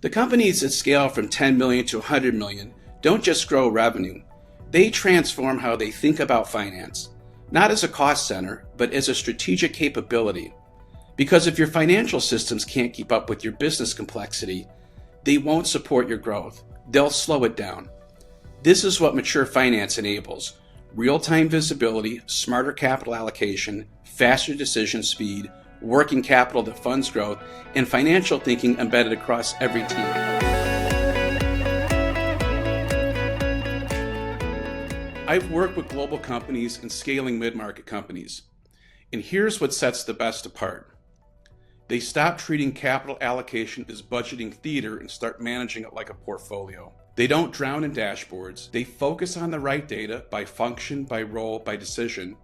The companies that scale from 10 million to 100 million don't just grow revenue. They transform how they think about finance, not as a cost center, but as a strategic capability. Because if your financial systems can't keep up with your business complexity, they won't support your growth. They'll slow it down. This is what mature finance enables: real-time visibility, smarter capital allocation, faster decision speed, working capital that funds growth, and financial thinking embedded across every team. I've worked with global companies and scaling mid-market companies, and here's what sets the best apart. They stop treating capital allocation as budgeting theater and start managing it like a portfolio. They don't drown in dashboards. They focus on the right data by function, by role, by decision,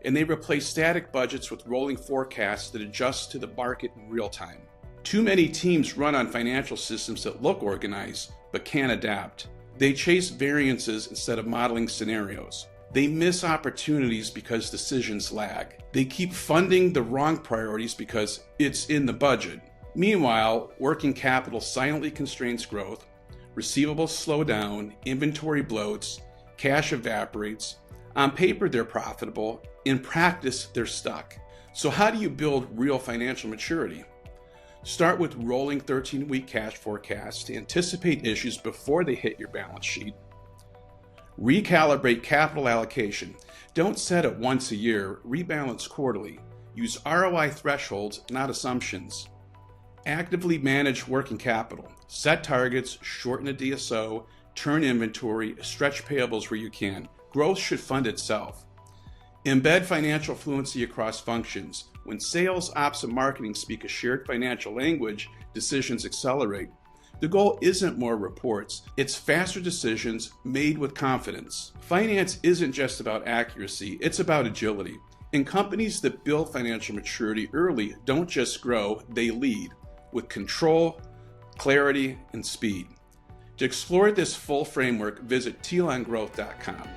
and they replace static budgets with rolling forecasts that adjust to the market in real time. Too many teams run on financial systems that look organized but can't adapt. They chase variances instead of modeling scenarios. They miss opportunities because decisions lag. They keep funding the wrong priorities because it's in the budget. Meanwhile, working capital silently constrains growth, receivables slow down, inventory bloats, cash evaporates. On paper, they're profitable. In practice, they're stuck. So how do you build real financial maturity? Start with rolling 13-week cash forecasts to anticipate issues before they hit your balance sheet. Recalibrate capital allocation. Don't set it once a year, rebalance quarterly. Use ROI thresholds, not assumptions. Actively manage working capital. Set targets, shorten a DSO, turn inventory, stretch payables where you can. Growth should fund itself. Embed financial fluency across functions. When sales, ops, and marketing speak a shared financial language, decisions accelerate. The goal isn't more reports, it's faster decisions made with confidence. Finance isn't just about accuracy, it's about agility. And companies that build financial maturity early don't just grow, they lead with control, clarity, and speed. To explore this full framework, visit teelongrowth.com.